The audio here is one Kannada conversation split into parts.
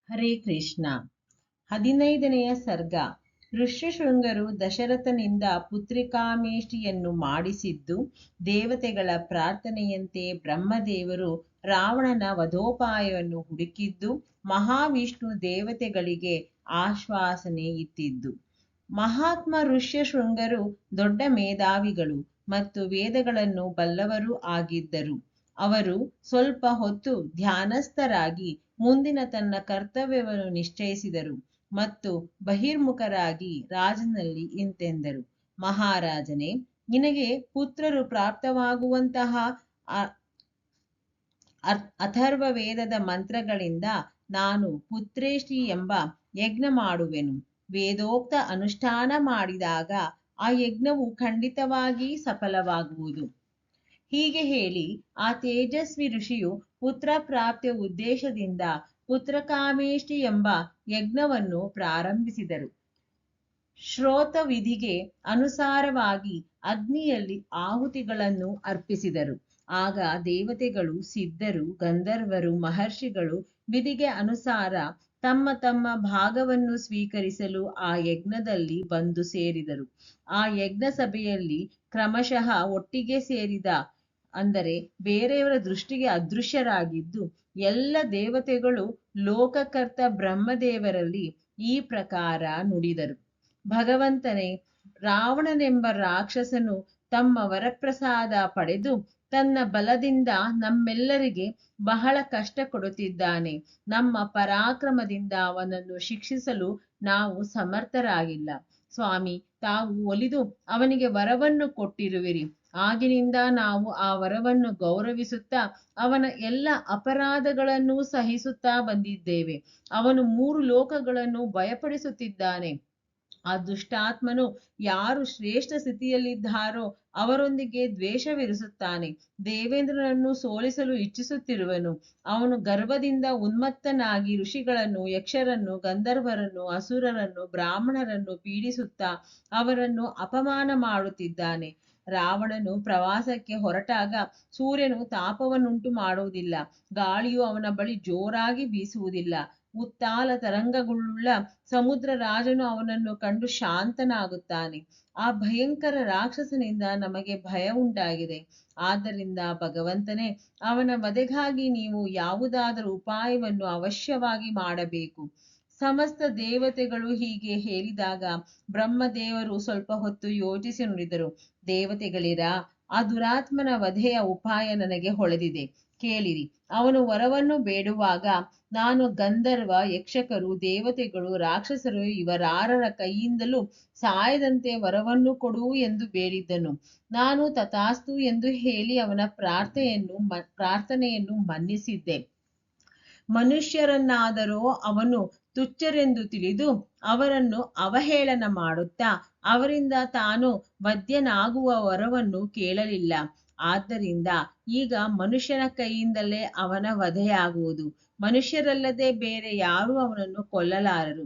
ಹರೇ ಕೃಷ್ಣ. 15ನೆಯ ಸರ್ಗ. ಋಷ್ಯಶೃಂಗರು ದಶರಥನಿಂದ ಪುತ್ರಿಕಾಮೇಷ್ಟಿಯನ್ನು ಮಾಡಿಸಿದ್ದು. ದೇವತೆಗಳ ಪ್ರಾರ್ಥನೆಯಂತೆ ಬ್ರಹ್ಮದೇವರು ರಾವಣನ ವಧೋಪಾಯವನ್ನು ಹುಡುಕಿದ್ದು. ಮಹಾವಿಷ್ಣು ದೇವತೆಗಳಿಗೆ ಆಶ್ವಾಸನೆ ಇತ್ತಿದ್ದು. ಮಹಾತ್ಮ ಋಷ್ಯಶೃಂಗರು ದೊಡ್ಡ ಮೇಧಾವಿಗಳು ಮತ್ತು ವೇದಗಳನ್ನು ಬಲ್ಲವರೂ ಆಗಿದ್ದರು. ಅವರು ಸ್ವಲ್ಪ ಹೊತ್ತು ಧ್ಯಾನಸ್ಥರಾಗಿ ಮುಂದಿನ ತನ್ನ ಕರ್ತವ್ಯವನ್ನು ನಿಶ್ಚಯಿಸಿದರು ಮತ್ತು ಬಹಿರ್ಮುಖರಾಗಿ ರಾಜನಲ್ಲಿ ಇಂತೆಂದರು: ಮಹಾರಾಜನೇ, ನಿನಗೆ ಪುತ್ರರು ಪ್ರಾಪ್ತವಾಗುವಂತಹ ಅಥರ್ವ ವೇದದ ಮಂತ್ರಗಳಿಂದ ನಾನು ಪುತ್ರೇಷ್ಟಿ ಎಂಬ ಯಜ್ಞ ಮಾಡುವೆನು. ವೇದೋಕ್ತ ಅನುಷ್ಠಾನ ಮಾಡಿದಾಗ ಆ ಯಜ್ಞವು ಖಂಡಿತವಾಗಿ ಸಫಲವಾಗುವುದು. ಹೀಗೆ ಹೇಳಿ ಆ ತೇಜಸ್ವಿ ಋಷಿಯು ಪುತ್ರ ಪ್ರಾಪ್ತಿಯ ಉದ್ದೇಶದಿಂದ ಪುತ್ರಕಾಮೇಷ್ಟಿ ಎಂಬ ಯಜ್ಞವನ್ನು ಪ್ರಾರಂಭಿಸಿದರು. ಶ್ರೋತ ವಿಧಿಗೆ ಅನುಸಾರವಾಗಿ ಅಗ್ನಿಯಲ್ಲಿ ಆಹುತಿಗಳನ್ನು ಅರ್ಪಿಸಿದರು. ಆಗ ದೇವತೆಗಳು, ಸಿದ್ಧರು, ಗಂಧರ್ವರು, ಮಹರ್ಷಿಗಳು ವಿಧಿಗೆ ಅನುಸಾರ ತಮ್ಮ ತಮ್ಮ ಭಾಗವನ್ನು ಸ್ವೀಕರಿಸಲು ಆ ಯಜ್ಞದಲ್ಲಿ ಬಂದು ಸೇರಿದರು. ಆ ಯಜ್ಞ ಸಭೆಯಲ್ಲಿ ಕ್ರಮಶಃ ಒಟ್ಟಿಗೆ ಸೇರಿದ, ಅಂದರೆ ಬೇರೆಯವರ ದೃಷ್ಟಿಗೆ ಅದೃಶ್ಯರಾಗಿದ್ದು, ಎಲ್ಲ ದೇವತೆಗಳು ಲೋಕಕರ್ತ ಬ್ರಹ್ಮದೇವರಲ್ಲಿ ಈ ಪ್ರಕಾರ ನುಡಿದರು: ಭಗವಂತನೇ, ರಾವಣನೆಂಬ ರಾಕ್ಷಸನು ತಮ್ಮ ವರಪ್ರಸಾದ ಪಡೆದು ತನ್ನ ಬಲದಿಂದ ನಮ್ಮೆಲ್ಲರಿಗೆ ಬಹಳ ಕಷ್ಟ ಕೊಡುತ್ತಿದ್ದಾನೆ. ನಮ್ಮ ಪರಾಕ್ರಮದಿಂದ ಅವನನ್ನು ಶಿಕ್ಷಿಸಲು ನಾವು ಸಮರ್ಥರಾಗಿಲ್ಲ. ಸ್ವಾಮಿ, ತಾವು ಒಲಿದು ಅವನಿಗೆ ವರವನ್ನು ಕೊಟ್ಟಿರುವಿರಿ. ಆಗಿನಿಂದ ನಾವು ಆ ವರವನ್ನು ಗೌರವಿಸುತ್ತಾ ಅವನ ಎಲ್ಲ ಅಪರಾಧಗಳನ್ನು ಸಹಿಸುತ್ತಾ ಬಂದಿದ್ದೇವೆ. ಅವನು 3 ಲೋಕಗಳನ್ನು ಭಯಪಡಿಸುತ್ತಿದ್ದಾನೆ. ಆ ದುಷ್ಟಾತ್ಮನು ಯಾರು ಶ್ರೇಷ್ಠ ಸ್ಥಿತಿಯಲ್ಲಿದ್ದಾರೋ ಅವರೊಂದಿಗೆ ದ್ವೇಷವಿರಿಸುತ್ತಾನೆ. ದೇವೇಂದ್ರನನ್ನು ಸೋಲಿಸಲು ಇಚ್ಛಿಸುತ್ತಿರುವನು. ಅವನು ಗರ್ವದಿಂದ ಉನ್ಮತ್ತನಾಗಿ ಋಷಿಗಳನ್ನು, ಯಕ್ಷರನ್ನು, ಗಂಧರ್ವರನ್ನು, ಅಸುರರನ್ನು, ಬ್ರಾಹ್ಮಣರನ್ನು ಪೀಡಿಸುತ್ತಾ ಅವರನ್ನು ಅಪಮಾನ ಮಾಡುತ್ತಿದ್ದಾನೆ. ರಾವಣನು ಪ್ರವಾಸಕ್ಕೆ ಹೊರಟಾಗ ಸೂರ್ಯನು ತಾಪವನ್ನುಂಟು ಮಾಡುವುದಿಲ್ಲ, ಗಾಳಿಯು ಅವನ ಬಳಿ ಜೋರಾಗಿ ಬೀಸುವುದಿಲ್ಲ. ಉತ್ತಾಲ ತರಂಗಗಳುಳ್ಳ ಸಮುದ್ರ ರಾಜನು ಅವನನ್ನು ಕಂಡು ಶಾಂತನಾಗುತ್ತಾನೆ. ಆ ಭಯಂಕರ ರಾಕ್ಷಸನಿಂದ ನಮಗೆ ಭಯ ಉಂಟಾಗಿದೆ. ಆದ್ದರಿಂದ ಭಗವಂತನೇ, ಅವನ ವಧೆಗಾಗಿ ನೀವು ಯಾವುದಾದರೂ ಉಪಾಯವನ್ನು ಅವಶ್ಯವಾಗಿ ಮಾಡಬೇಕು. ಸಮಸ್ತ ದೇವತೆಗಳು ಹೀಗೆ ಹೇಳಿದಾಗ ಬ್ರಹ್ಮದೇವರು ಸ್ವಲ್ಪ ಹೊತ್ತು ಯೋಚಿಸಿ ನುಡಿದರು: ದೇವತೆಗಳಿರಾ, ಆ ದುರಾತ್ಮನ ವಧೆಯ ಉಪಾಯ ನನಗೆ ಹೊಳೆದಿದೆ. ಕೇಳಿರಿ. ಅವನು ವರವನ್ನು ಬೇಡುವಾಗ ನಾನು ಗಂಧರ್ವ, ಯಕ್ಷಕರು, ದೇವತೆಗಳು, ರಾಕ್ಷಸರು ಇವರಾರರ ಕೈಯಿಂದಲೂ ಸಾಯದಂತೆ ವರವನ್ನು ಕೊಡು ಎಂದು ಬೇಡಿದ್ದನು. ನಾನು ತಥಾಸ್ತು ಎಂದು ಹೇಳಿ ಅವನ ಪ್ರಾರ್ಥನೆಯನ್ನು ಮನ್ನಿಸಿದ್ದೆ. ಮನುಷ್ಯರನ್ನಾದರೋ ಅವನು ತುಚ್ಛರೆಂದು ತಿಳಿದು ಅವರನ್ನು ಅವಹೇಳನ ಮಾಡುತ್ತಾ ಅವರಿಂದ ತಾನು ವಧ್ಯನಾಗುವ ವರವನ್ನು ಕೇಳಲಿಲ್ಲ. ಆದ್ದರಿಂದ ಈಗ ಮನುಷ್ಯನ ಕೈಯಿಂದಲೇ ಅವನ ವಧೆಯಾಗುವುದು. ಮನುಷ್ಯರಲ್ಲದೆ ಬೇರೆ ಯಾರೂ ಅವನನ್ನು ಕೊಲ್ಲಲಾರರು.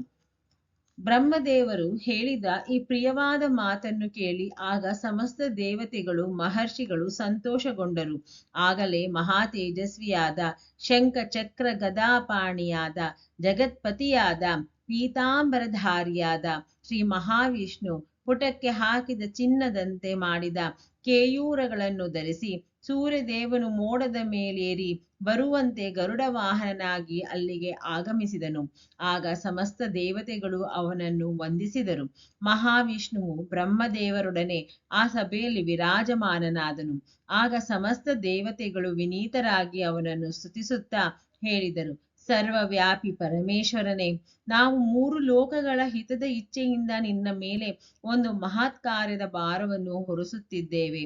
ಬ್ರಹ್ಮದೇವರು ಹೇಳಿದ ಈ ಪ್ರಿಯವಾದ ಮಾತನ್ನು ಕೇಳಿ ಆಗ ಸಮಸ್ತ ದೇವತೆಗಳು, ಮಹರ್ಷಿಗಳು ಸಂತೋಷಗೊಂಡರು. ಆಗಲೇ ಮಹಾ ತೇಜಸ್ವಿಯಾದ, ಶಂಖ ಚಕ್ರ ಗದಾಪಾಣಿಯಾದ, ಜಗತ್ಪತಿಯಾದ, ಪೀತಾಂಬರಧಾರಿಯಾದ ಶ್ರೀ ಮಹಾವಿಷ್ಣು ಪುಟಕ್ಕೆ ಹಾಕಿದ ಚಿನ್ನದಂತೆ ಮಾಡಿದ ಕೇಯೂರಗಳನ್ನು ಧರಿಸಿ ಸೂರ್ಯದೇವನು ಮೋಡದ ಮೇಲೇರಿ ಬರುವಂತೆ ಗರುಡ ವಾಹನನಾಗಿ ಅಲ್ಲಿಗೆ ಆಗಮಿಸಿದನು. ಆಗ ಸಮಸ್ತ ದೇವತೆಗಳು ಅವನನ್ನು ವಂದಿಸಿದರು. ಮಹಾವಿಷ್ಣುವು ಬ್ರಹ್ಮದೇವರೊಡನೆ ಆ ಸಭೆಯಲ್ಲಿ ವಿರಾಜಮಾನನಾದನು. ಆಗ ಸಮಸ್ತ ದೇವತೆಗಳು ವಿನೀತರಾಗಿ ಅವನನ್ನು ಸ್ತುತಿಸುತ್ತಾ ಹೇಳಿದರು: ಸರ್ವವ್ಯಾಪಿ ಪರಮೇಶ್ವರನೇ, ನಾವು 3 ಲೋಕಗಳ ಹಿತದ ಇಚ್ಛೆಯಿಂದ ನಿನ್ನ ಮೇಲೆ ಒಂದು ಮಹತ್ ಕಾರ್ಯದ ಭಾರವನ್ನು ಹೊರಿಸುತ್ತಿದ್ದೇವೆ.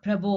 ಪ್ರಭೋ,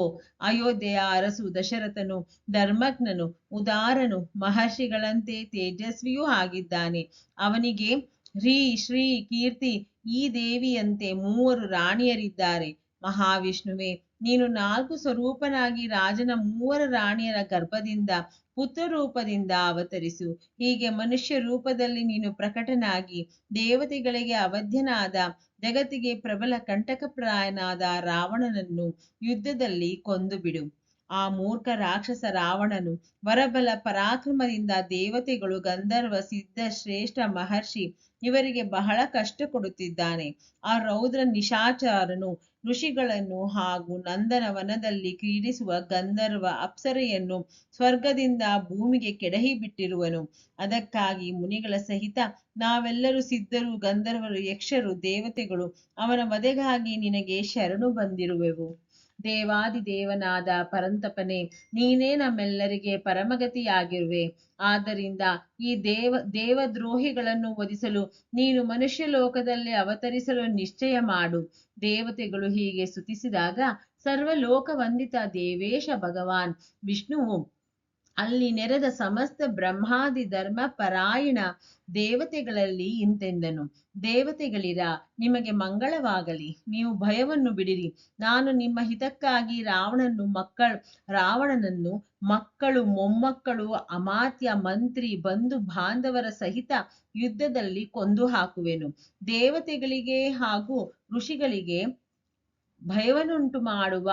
ಅಯೋಧ್ಯೆಯ ಅರಸು ದಶರಥನು ಧರ್ಮಜ್ಞನು, ಉದಾರನು, ಮಹರ್ಷಿಗಳಂತೆ ತೇಜಸ್ವಿಯೂ ಆಗಿದ್ದಾನೆ. ಅವನಿಗೆ ಹ್ರೀ, ಶ್ರೀ, ಕೀರ್ತಿ ಈ ದೇವಿಯಂತೆ 3 ರಾಣಿಯರಿದ್ದಾರೆ. ಮಹಾವಿಷ್ಣುವೇ, ನೀನು 4 ಸ್ವರೂಪನಾಗಿ ರಾಜನ 3 ರಾಣಿಯರ ಗರ್ಭದಿಂದ ಪುತ್ರ ರೂಪದಿಂದ ಅವತರಿಸು. ಹೀಗೆ ಮನುಷ್ಯ ರೂಪದಲ್ಲಿ ನೀನು ಪ್ರಕಟನಾಗಿ ದೇವತೆಗಳಿಗೆ ಅವಧ್ಯನಾದ, ಜಗತ್ತಿಗೆ ಪ್ರಬಲ ಕಂಟಕಪ್ರಾಯನಾದ ರಾವಣನನ್ನು ಯುದ್ಧದಲ್ಲಿ ಕೊಂದು ಬಿಡು. ಆ ಮೂರ್ಖ ರಾಕ್ಷಸ ರಾವಣನು ವರಬಲ ಪರಾಕ್ರಮದಿಂದ ದೇವತೆಗಳು, ಗಂಧರ್ವ, ಸಿದ್ಧ, ಶ್ರೇಷ್ಠ, ಮಹರ್ಷಿ ಇವರಿಗೆ ಬಹಳ ಕಷ್ಟ ಕೊಡುತ್ತಿದ್ದಾನೆ. ಆ ರೌದ್ರ ನಿಶಾಚರನು ಋಷಿಗಳನ್ನು ಹಾಗೂ ನಂದನವನದಲ್ಲಿ ಕ್ರೀಡಿಸುವ ಗಂಧರ್ವ ಅಪ್ಸರೆಯನ್ನು ಸ್ವರ್ಗದಿಂದ ಭೂಮಿಗೆ ಕೆಡಹಿ ಬಿಟ್ಟಿರುವನು. ಅದಕ್ಕಾಗಿ ಮುನಿಗಳ ಸಹಿತ ನಾವೆಲ್ಲರೂ ಸಿದ್ಧರು, ಗಂಧರ್ವರು, ಯಕ್ಷರು, ದೇವತೆಗಳು ಅವನ ವಧೆಗಾಗಿ ನಿನಗೆ ಶರಣು ಬಂದಿರುವೆವು. ದೇವಾದಿದೇವನಾದ ಪರಂತಪನೆ, ನೀನೇ ನಮ್ಮೆಲ್ಲರಿಗೆ ಪರಮಗತಿಯಾಗಿರುವೆ. ಆದ್ದರಿಂದ ಈ ದೇವದ್ರೋಹಿಗಳನ್ನು ವಧಿಸಲು ನೀನು ಮನುಷ್ಯ ಲೋಕದಲ್ಲಿ ಅವತರಿಸಲು ನಿಶ್ಚಯ ಮಾಡು. ದೇವತೆಗಳು ಹೀಗೆ ಸ್ತುತಿಸಿದಾಗ ಸರ್ವಲೋಕವಂದಿತ ದೇವೇಶ ಭಗವಾನ್ ವಿಷ್ಣುವು ಅಲ್ಲಿ ನೆರೆದ ಸಮಸ್ತ ಬ್ರಹ್ಮಾದಿ ಧರ್ಮ ಪರಾಯಣ ದೇವತೆಗಳಲ್ಲಿ ಇಂತೆಂದನು: ದೇವತೆಗಳಿರ, ನಿಮಗೆ ಮಂಗಳವಾಗಲಿ. ನೀವು ಭಯವನ್ನು ಬಿಡಿರಿ. ನಾನು ನಿಮ್ಮ ಹಿತಕ್ಕಾಗಿ ರಾವಣನನ್ನು ಮಕ್ಕಳು, ಮೊಮ್ಮಕ್ಕಳು, ಅಮಾತ್ಯ, ಮಂತ್ರಿ, ಬಂಧು ಬಾಂಧವರ ಸಹಿತ ಯುದ್ಧದಲ್ಲಿ ಕೊಂದು ಹಾಕುವೆನು. ದೇವತೆಗಳಿಗೆ ಹಾಗೂ ಋಷಿಗಳಿಗೆ ಭಯವನ್ನುಂಟು ಮಾಡುವ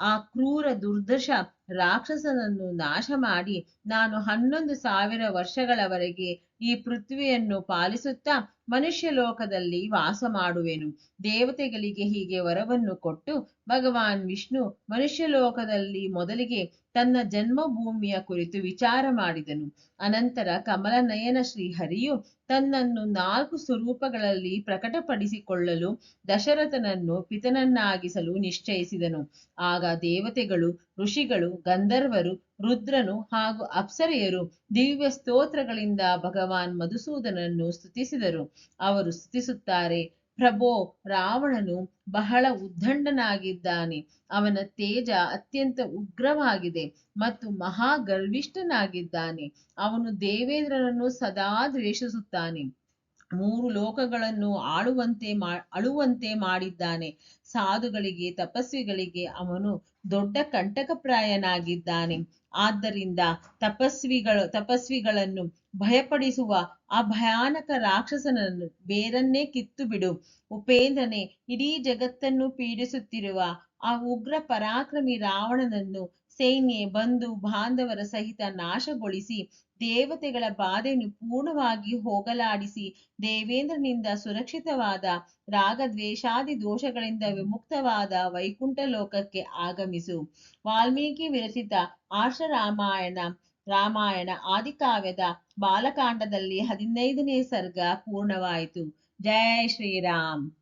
ಆ ಕ್ರೂರ ದುರ್ದಶ ರಾಕ್ಷಸನನ್ನು ನಾಶ ಮಾಡಿ ನಾನು 11,000 ವರ್ಷಗಳವರೆಗೆ ಈ ಪೃಥ್ವಿಯನ್ನು ಪಾಲಿಸುತ್ತಾ ಮನುಷ್ಯ ಲೋಕದಲ್ಲಿ ವಾಸ ಮಾಡುವೆನು. ದೇವತೆಗಳಿಗೆ ಹೀಗೆ ವರವನ್ನು ಕೊಟ್ಟು ಭಗವಾನ್ ವಿಷ್ಣು ಮನುಷ್ಯ ಲೋಕದಲ್ಲಿ ಮೊದಲಿಗೆ ತನ್ನ ಜನ್ಮಭೂಮಿಯ ಕುರಿತು ವಿಚಾರ ಮಾಡಿದನು. ಅನಂತರ ಕಮಲನಯನ ಶ್ರೀಹರಿಯು ತನ್ನನ್ನು 4 ಸ್ವರೂಪಗಳಲ್ಲಿ ಪ್ರಕಟಪಡಿಸಿಕೊಳ್ಳಲು ದಶರಥನನ್ನು ಪಿತನನ್ನಾಗಿಸಲು ನಿಶ್ಚಯಿಸಿದನು. ಆಗ ದೇವತೆಗಳು, ಋಷಿಗಳು, ಗಂಧರ್ವರು, ರುದ್ರನು ಹಾಗೂ ಅಪ್ಸರೆಯರು ದಿವ್ಯ ಸ್ತೋತ್ರಗಳಿಂದ ಭಗವಾನ್ ಮಧುಸೂದನನ್ನು ಸ್ತುತಿಸಿದರು. ಅವರು ಸ್ತುತಿಸುತ್ತಾರೆ: ಪ್ರಭೋ, ರಾವಣನು ಬಹಳ ಉದ್ದಂಡನಾಗಿದ್ದಾನೆ. ಅವನ ತೇಜ ಅತ್ಯಂತ ಉಗ್ರವಾಗಿದೆ ಮತ್ತು ಮಹಾಗರ್ವಿಷ್ಠನಾಗಿದ್ದಾನೆ. ಅವನು ದೇವೇಂದ್ರನನ್ನು ಸದಾ ದ್ವೇಷಿಸುತ್ತಾನೆ. 3 ಲೋಕಗಳನ್ನು ಅಳುವಂತೆ ಮಾಡಿದ್ದಾನೆ. ಸಾಧುಗಳಿಗೆ, ತಪಸ್ವಿಗಳಿಗೆ ಅವನು ದೊಡ್ಡ ಕಂಟಕಪ್ರಾಯನಾಗಿದ್ದಾನೆ. ಆದ್ದರಿಂದ ತಪಸ್ವಿಗಳನ್ನು ಭಯಪಡಿಸುವ ಆ ಭಯಾನಕ ರಾಕ್ಷಸನನ್ನು ಬೇರನ್ನೇ ಕಿತ್ತು ಬಿಡು. ಉಪೇಂದ್ರನೇ, ಇಡೀ ಜಗತ್ತನ್ನು ಪೀಡಿಸುತ್ತಿರುವ ಆ ಉಗ್ರ ಪರಾಕ್ರಮಿ ರಾವಣನನ್ನು ಸೈನ್ಯ, ಬಂಧು ಬಾಂಧವರ ಸಹಿತ ನಾಶಗೊಳಿಸಿ ದೇವತೆಗಳ ಬಾಧೆಯನ್ನು ಪೂರ್ಣವಾಗಿ ಹೋಗಲಾಡಿಸಿ ದೇವೇಂದ್ರನಿಂದ ಸುರಕ್ಷಿತವಾದ ರಾಗದ್ವೇಷಾದಿ ದೋಷಗಳಿಂದ ವಿಮುಕ್ತವಾದ ವೈಕುಂಠ ಲೋಕಕ್ಕೆ ಆಗಮಿಸು. ವಾಲ್ಮೀಕಿ ವಿರಚಿತ ಆರ್ಷ ರಾಮಾಯಣ ಆದಿಕಾವ್ಯದ ಬಾಲಕಾಂಡದಲ್ಲಿ 15ನೇ ಸರ್ಗ ಪೂರ್ಣವಾಯಿತು. ಜೈ ಶ್ರೀರಾಮ್.